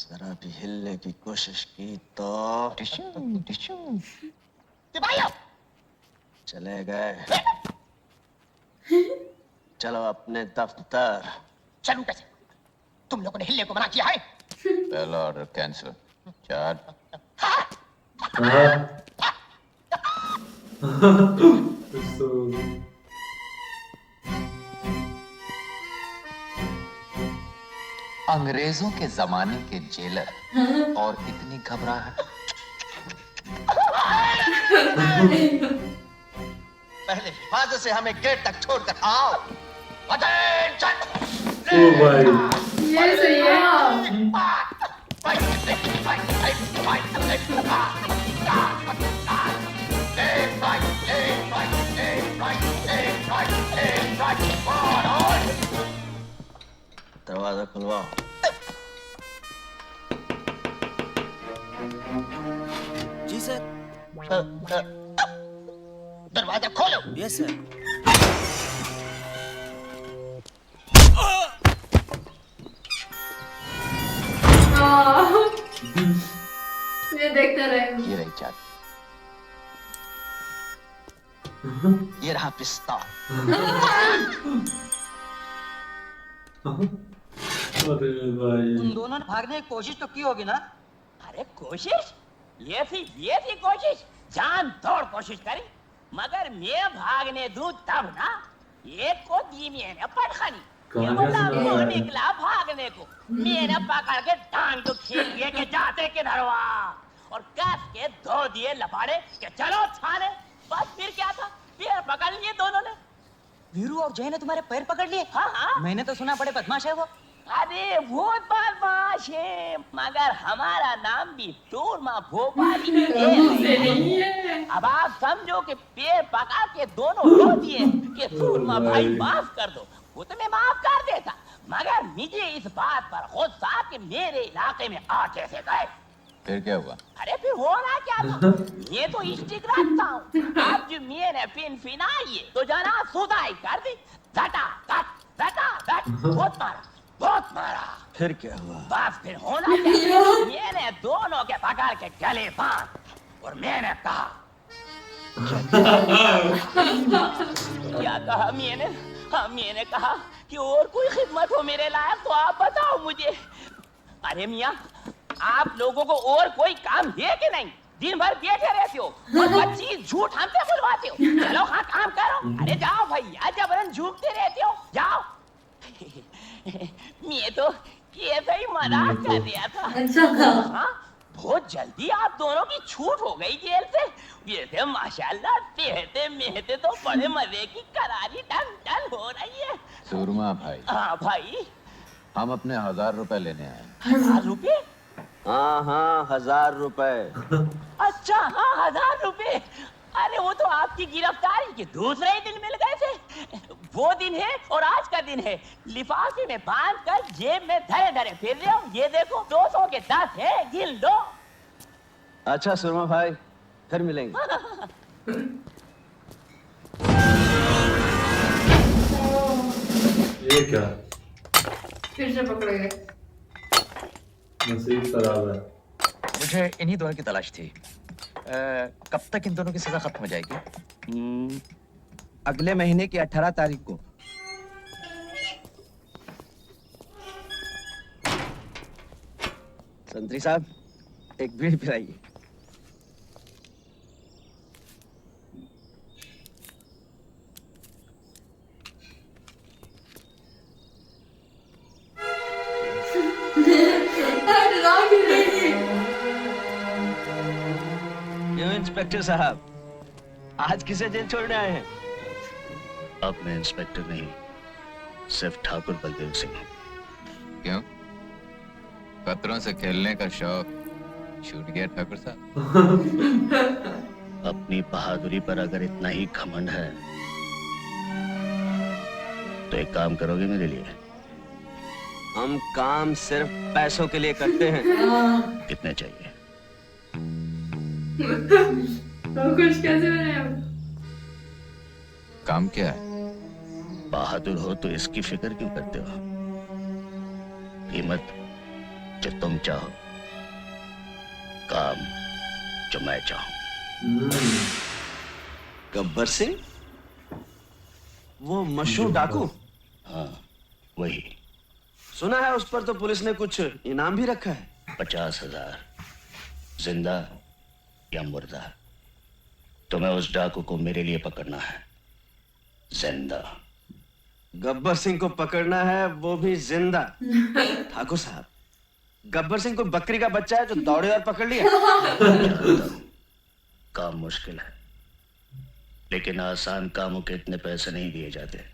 जरा भी हिलने की कोशिश की तो चले गए। चलो अपने दफ्तर। चलू कैसे? तुम लोगों ने हिलने को मना किया है। पहला ऑर्डर कैंसिल। चार अंग्रेजों के जमाने के जेलर और इतनी घबराहट। पहले हिफाजत से हमें गेट तक छोड़कर आओ। ओ भाई ये सही है। दरवाजा खुलवाओ। जी सर। दरवाजा खोलो। Yes sir. ये देखते रहे। ये रही चाबी। ये रहा पिस्तौल। अरे भाई तुम दोनों ने भागने की कोशिश तो की होगी ना? अरे कोशिश? ये थी कोशिश। जान तोड़ कोशिश करी, मगर मैं भागने दूं तब ना। एक को दी मैंने पटखनी। ये बोला वो निकला भागने को। मैंने पकड़ के टांग तो खींच दिए कि जाते किधर वहाँ, और कस के धो दिए लपाड़े कि चलो थाने। बस फिर क्या था, पैर पकड़ लिए दोनों ने। वीरू और जय ने तुम्हारे पैर पकड़ लिए? हाँ हाँ। मैंने तो सुना बड़े बदमाश है वो। अरे वो बदमाश है, मगर हमारा नाम भी टूरमा भोपाली है। अब आप समझो कि पैर पका के दोनों रो दिए कि टूरमा भाई माफ कर दो। वो तो मैं माफ कर देता, मगर मुझे इस बात पर गुस्सा कि मेरे इलाके में आ कैसे गए। फिर क्या हुआ? अरे फिर होना क्या था, ये तो स्टिक रखता हूँ। अब जो मैंने पिन फिनाई तो जना सुधाई कर दी। धटा धट बहुत मारा। फिर क्या हुआ? बस फिर होना क्या, मैंने दोनों के पकड़ के गले बांध और मैंने कहा क्या कहा मैंने कहा कि और कोई खिदमत हो मेरे लायक तो आप बताओ मुझे। अरे मियाँ, आप लोगों को और कोई काम है कि नहीं? दिन भर बैठे रहते हो और 25 झूठ हमसे बुलवाते हो। चलो हाँ काम करो। अरे जाओ भैया, जबरन झूठते रहते हो, जाओ। मैं तो कैसे ही मजाक कर दिया था। अच्छा हाँ, बहुत जल्दी आप दोनों की छूट हो गई जेल से। वैसे माशाल्लाह तेहते मेहते तो बड़े मजे की करारी टन हो रही है। सूरमा भाई, हाँ भाई। हम अपने 1000 रुपए लेने आए। 1000 रुपए? हाँ 1000 रुपए। अच्छा हाँ 1000 रुपए। अरे वो तो आपकी गिरफ्तारी के दूसरे ही दिन मिल गए थे। वो दिन है और आज का दिन है। लिफाफे में बांध कर जेब में धरे धरे फिर रहे हो। ये देखो 200 के 10 है, गिन लो। अच्छा सुरमा भाई, फिर मिलेंगे। ये क्या फिर से पकड़े गए। नसीब खराब है। मुझे इन्हीं दोनों की तलाश थी। कब तक इन दोनों की सजा खत्म हो जाएगी? अगले महीने की 18 तारीख को। संतरी साहब, एक बीड़ी पिलाइए। क्यों इंस्पेक्टर साहब, आज किसे जेल छोड़ने आए हैं? अब मैं इंस्पेक्टर नहीं, सिर्फ ठाकुर बलदेव सिंह हूँ। क्यों? खतरों से खेलने का शौक छूट गया ठाकुर साहब? अपनी बहादुरी पर अगर इतना ही घमंड है तो एक काम करोगे मेरे लिए? हम काम सिर्फ पैसों के लिए करते हैं। कितने चाहिए? कुछ कैसे बनाया? काम क्या है? बहादुर हो तो इसकी फिक्र क्यों करते हो? कीमत जो तुम चाहो, काम जो मैं चाहूं। गब्बर सिंह, वो मशहूर डाकू। हाँ, वही। सुना है उस पर तो पुलिस ने कुछ इनाम भी रखा है। 50,000 जिंदा या मुर्दा, तुम्हें उस डाकू को मेरे लिए पकड़ना है, जिंदा। गब्बर सिंह को पकड़ना है, वो भी जिंदा। ठाकुर साहब, गब्बर सिंह को बकरी का बच्चा है जो दौड़े और पकड़ लिया। काम मुश्किल है, लेकिन आसान कामों के इतने पैसे नहीं दिए जाते।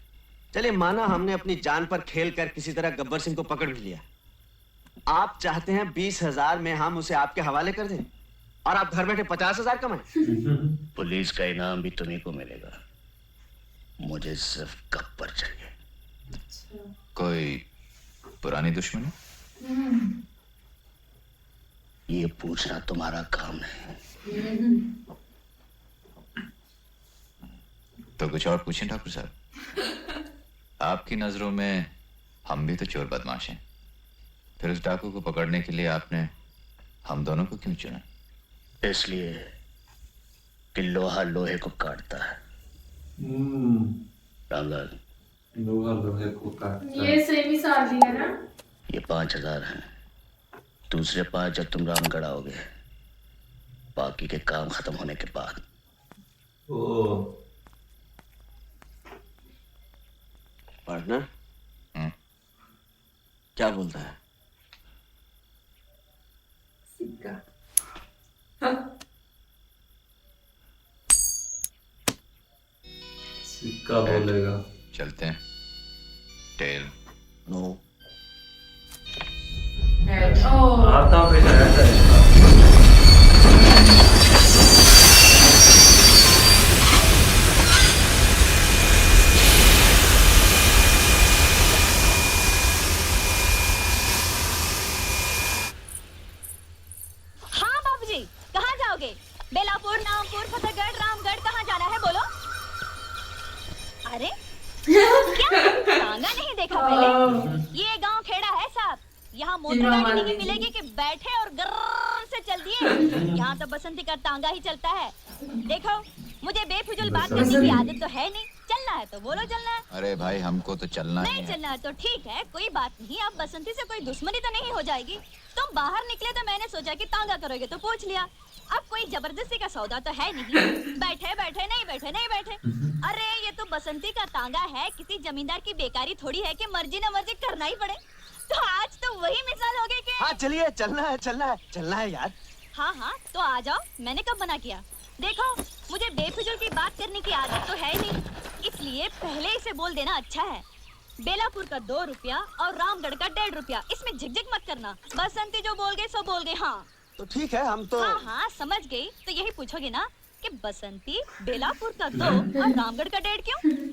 चलिए माना हमने अपनी जान पर खेल कर किसी तरह गब्बर सिंह को पकड़ भी लिया। आप चाहते हैं 20,000 में हम उसे आपके हवाले कर दें और आप घर बैठे 50,000 कमाएं? पुलिस का इनाम भी तुम्हीं को मिलेगा, मुझे सिर्फ गब्बर चाहिए। कोई पुरानी दुश्मनी? ये पूछना तुम्हारा काम नहीं। तो कुछ और पूछें ठाकुर साहब। आपकी नजरों में हम भी तो चोर बदमाश हैं, फिर उस डाकू को पकड़ने के लिए आपने हम दोनों को क्यों चुना? इसलिए कि लोहा लोहे को काटता है। रामलाल, लोहा लोहे को काटता है। ये सही शादी है ना? ये 5,000 हैं, दूसरे 5 जब तुम रामगढ़ आओगे, बाकी के काम खत्म होने के बाद। ओ, पार्टनर, क्या बोलता है? सिक्का। सिक्का बोलेगा। चलते हैं। टेल। नो। ओह, आता भी रहता है। हाँ बाबूजी, कहाँ जाओगे? बेलापुर, नामपुर, फतेहगढ़, रामगढ़, कहाँ जाना है बोलो? अरे क्या तांगा नहीं देखा पहले? ये गांव खेड़ा है साहब, यहाँ मोटर गाड़ी नहीं मिलेगी कि बैठे और गर्र से चल दिए। यहाँ तो बसंती का तांगा ही चलता है। देखो, मुझे बेफिजूल बात करने की आदत तो है नहीं। चलना है तो बोलो चलना है। अरे भाई, हमको तो चलना नहीं चलना है तो ठीक है, कोई बात नहीं। अब बसंती से कोई दुश्मनी तो नहीं हो जाएगी। तुम बाहर निकले तो मैंने सोचा कि तांगा करोगे तो पूछ लिया। अब कोई जबरदस्ती का सौदा तो है नहीं। बैठे बैठे नहीं बैठे नहीं बैठे। अरे ये तो बसंती का तांगा है, किसी जमींदार की बेकारी थोड़ी है कि मर्जी न मर्जी करना ही पड़े। तो आज तो वही मिसाल हो गई कि हाँ चलिए, चलना है चलना है चलना है यार। हाँ हाँ तो आ जाओ, मैंने कब मना किया? देखो, मुझे बेफिजूल की बात करने की आदत तो है नहीं, इसलिए पहले ही से बोल देना अच्छा है। बेलापुर का 2 रुपया और रामगढ़ का 1.5 रुपया, इसमें झिकझिक मत करना। बसंती जो बोल गए सो बोल गए। हाँ तो ठीक है, हम तो हाँ हाँ समझ गई। तो यही पूछोगे ना कि बसंती बेलापुर का 2 और रामगढ़ का 1.5 क्यों?